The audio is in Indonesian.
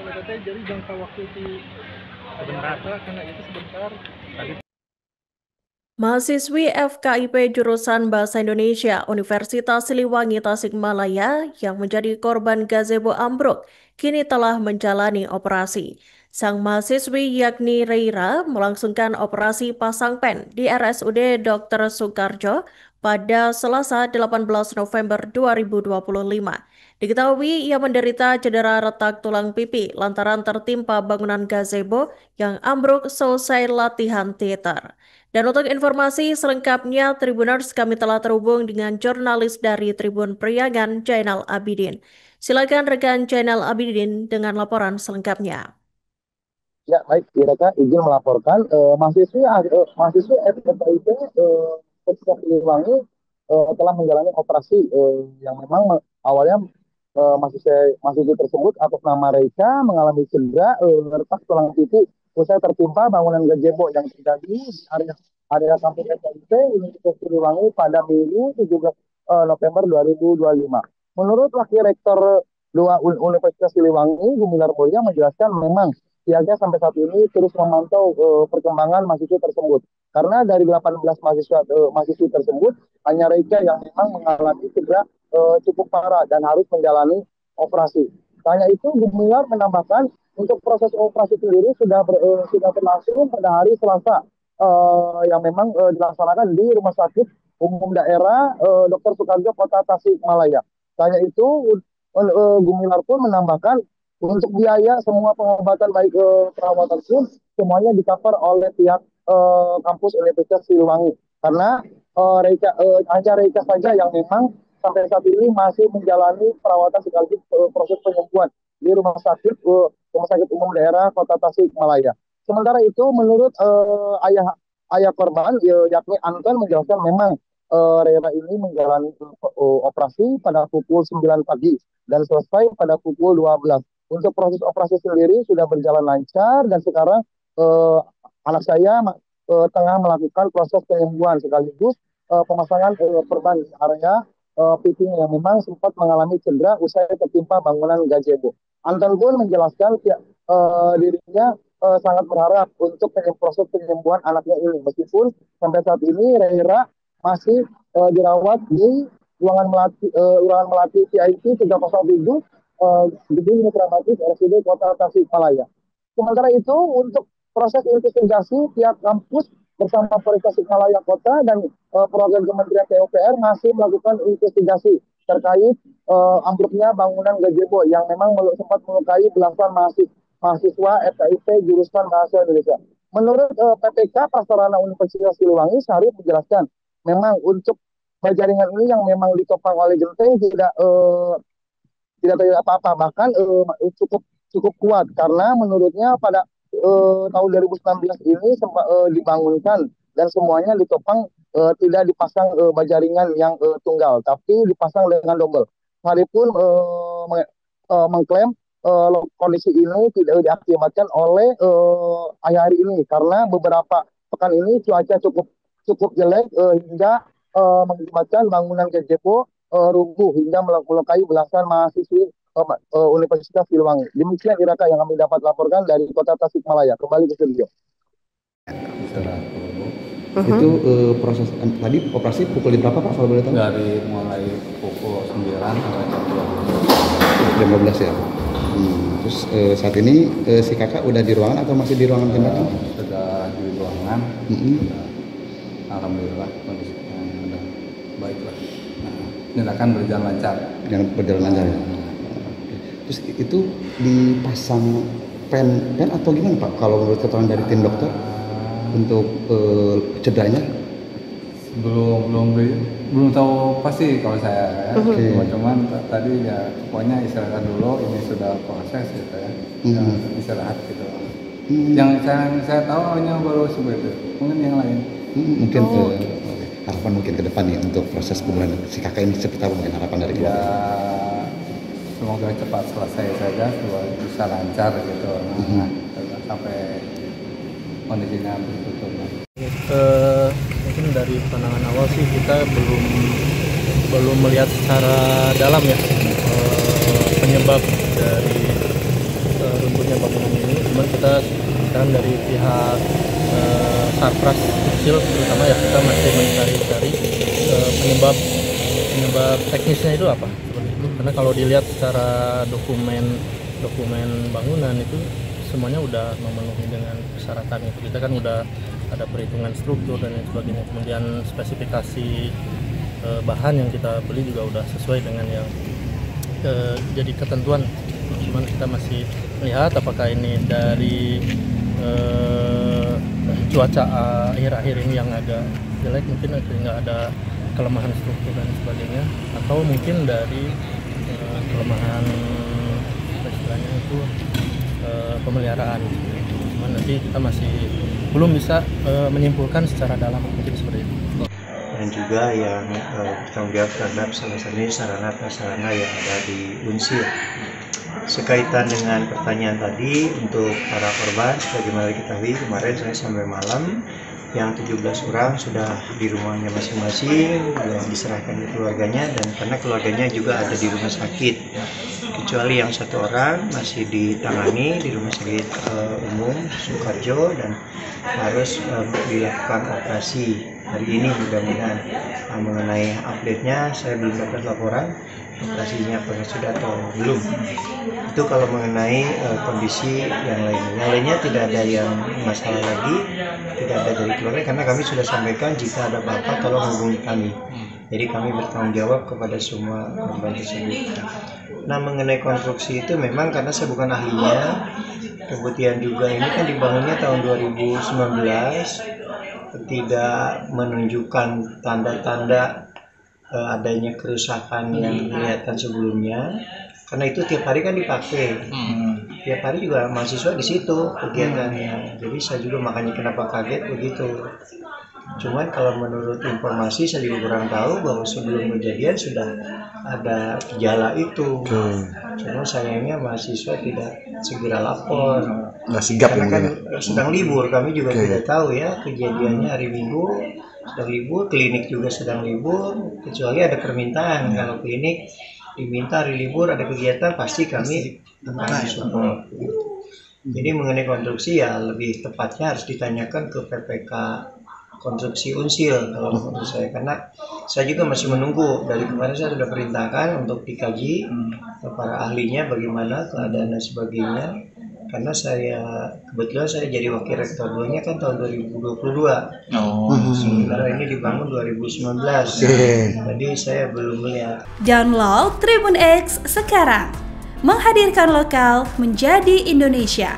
jadi jangka waktu di sebentar karena itu sebentar. Mahasiswi FKIP jurusan Bahasa Indonesia Universitas Siliwangi Tasikmalaya yang menjadi korban gazebo ambruk kini telah menjalani operasi. Sang mahasiswi yakni Reira melangsungkan operasi pasang pen di RSUD Dr. Soekarjo pada Selasa 18 November 2025. Diketahui ia menderita cedera retak tulang pipi lantaran tertimpa bangunan gazebo yang ambruk selesai latihan teater. Dan untuk informasi selengkapnya, Tribuners, kami telah terhubung dengan jurnalis dari Tribun Priangan, Jainal Abidin. Silakan rekan Jainal Abidin dengan laporan selengkapnya. Ya, baik, Ireka izin melaporkan mahasiswi FKIP Universitas Siliwangi telah menjalani operasi yang memang awalnya mahasiswi tersebut atas nama Reika mengalami cedera retak tulang pipi usai tertimpa bangunan gazebo yang terjadi di area kampus FKIP Universitas Siliwangi pada Minggu 17 November 2025. Menurut Wakil Rektor Universitas Siliwangi, Gumilar Mulya menjelaskan memang pihaknya sampai saat ini terus memantau perkembangan mahasiswa tersebut. Karena dari 18 mahasiswa tersebut, hanya Reika yang memang mengalami cedera cukup parah dan harus menjalani operasi. Hanya itu, Gumilar menambahkan untuk proses operasi sendiri sudah berlangsung pada hari Selasa yang memang dilaksanakan di Rumah Sakit Umum Daerah Dr. Soekarjo Kota Tasikmalaya. Hanya itu, Gumilar pun menambahkan untuk biaya semua pengobatan baik perawatan pun semuanya di-cover oleh pihak kampus Universitas Siliwangi. Karena hanya Reika saja yang memang sampai saat ini masih menjalani perawatan sekaligus proses penyembuhan di Rumah Sakit Umum Daerah Kota Tasikmalaya. Sementara itu, menurut ayah korban yakni Anton menjelaskan memang Reira ini menjalani operasi pada pukul 9 pagi dan selesai pada pukul 12. Untuk proses operasi sendiri sudah berjalan lancar dan sekarang anak saya tengah melakukan proses penyembuhan sekaligus pemasangan perban di area pipinya yang memang sempat mengalami cedera usai tertimpa bangunan gazebo. Anton pun menjelaskan dirinya sangat berharap untuk proses penyembuhan anaknya ini, meskipun sampai saat ini Reira masih dirawat di ruangan melati VIP 307 gedung Nukramatis RSUD Kota Tasikmalaya. Sementara itu, untuk proses investigasi, pihak kampus bersama Polres Tasikmalaya Kota dan program Kementerian PUPR masih melakukan investigasi terkait ambruknya bangunan gazebo yang memang sempat melukai belasan mahasiswa FKIP jurusan Bahasa Indonesia. Menurut PPK Prasarana Universitas Siliwangi, Syarif menjelaskan memang untuk jaringan ini yang memang ditopang oleh genteng tidak terjadi apa-apa, bahkan cukup kuat karena menurutnya pada tahun 2019 ini sempat dibangunkan dan semuanya ditopang tidak dipasang jaringan yang tunggal tapi dipasang dengan double. Hari pun mengklaim kondisi ini tidak diakibatkan oleh hari ini karena beberapa pekan ini cuaca cukup jelek hingga mengakibatkan bangunan gazebo rubuh hingga melukai belasan mahasiswi Universitas Siliwangi. Demikian Iraka yang kami dapat laporkan dari Kota Tasikmalaya. Kembali ke studio. Itu proses tadi operasi pukul berapa Pak kalau boleh tahu? Dari mulai pukul 9 sampai jam 12 ya. Terus saat ini si kakak udah di ruangan atau masih di ruangan tindakan? Sudah di ruangan. Alhamdulillah kondisinya udah baik lah. Tindakan berjalan lancar. Ya. Terus itu dipasang pen atau gimana Pak? Kalau menurut keterangan dari tim dokter untuk cederanya? Belum tahu pasti kalau saya. Cuman tadi ya pokoknya istirahat dulu. Ini sudah proses gitu ya. Istirahat gitu. Yang saya tahu hanya baru seperti itu. Mungkin yang lain. Mungkin harapan mungkin ke depan nih untuk proses pemulihan si kakak ini seperti apa mungkin harapan dari ya semoga cepat selesai saja, bisa lancar gitu sampai kondisinya betul-betul. Mungkin dari pandangan awal sih kita belum melihat secara dalam ya penyebab dari runtuhnya bangunan ini. Cuman kita sekarang dari pihak Sarpras Kecil terutama ya, kita masih mencari penyebab teknisnya itu apa seperti itu. Karena kalau dilihat secara dokumen bangunan itu semuanya udah memenuhi dengan persyaratan itu. Kita kan udah ada perhitungan struktur dan lain sebagainya. Kemudian spesifikasi bahan yang kita beli juga udah sesuai dengan yang jadi ketentuan. Cuman kita masih melihat apakah ini dari cuaca akhir-akhir ini yang agak jelek, mungkin nggak ada kelemahan struktur dan sebagainya, atau mungkin dari kelemahan istilahnya itu pemeliharaan. Cuman nanti kita masih belum bisa menyimpulkan secara dalam, mungkin seperti itu. Dan juga yang bertanggung jawab terhadap salah satunya sarana prasarana yang ada di Unsil. Sekaitan dengan pertanyaan tadi untuk para korban, sebagaimana diketahui kemarin saya sampai malam yang 17 orang sudah di rumahnya masing-masing dan diserahkan ke keluarganya, dan karena keluarganya juga ada di rumah sakit, kecuali yang 1 orang masih ditangani di rumah sakit umum Sukarjo dan harus dilakukan operasi hari ini mudah-mudahan. Mengenai update-nya saya belum dapat laporan operasinya apakah sudah atau belum. Itu kalau mengenai kondisi yang lainnya tidak ada yang masalah lagi, tidak ada dari keluarga, karena kami sudah sampaikan jika ada apa-apa tolong hubungi kami. Jadi kami bertanggung jawab kepada semua korban tersebut. Nah, mengenai konstruksi itu memang karena saya bukan ahlinya, kemudian juga ini kan dibangunnya tahun 2019, tidak menunjukkan tanda-tanda adanya kerusakan yang kelihatan sebelumnya, karena itu tiap hari kan dipakai, tiap hari juga mahasiswa di situ kegiatannya. Jadi saya juga makanya kenapa kaget begitu. Cuman kalau menurut informasi saya juga kurang tahu bahwa sebelum kejadian sudah ada gejala itu. Cuma sayangnya mahasiswa tidak segera lapor. Nggak sigap karena kan ya. sedang libur, kami juga tidak tahu ya kejadiannya hari Minggu. Sedang libur, klinik juga sedang libur, kecuali ada permintaan. Kalau klinik diminta hari libur ada kegiatan, pasti kami akan support. Jadi mengenai konstruksi ya lebih tepatnya harus ditanyakan ke PPK Konstruksi Unsil kalau menurut saya, karena saya juga masih menunggu. Dari kemarin saya sudah perintahkan untuk dikaji para ahlinya bagaimana keadaan dan sebagainya. Karena kebetulan saya jadi wakil rektor 2-nya kan tahun 2022. Sementara ini dibangun 2019. Jadi saya belum melihat. Download Tribun X sekarang. Menghadirkan lokal menjadi Indonesia.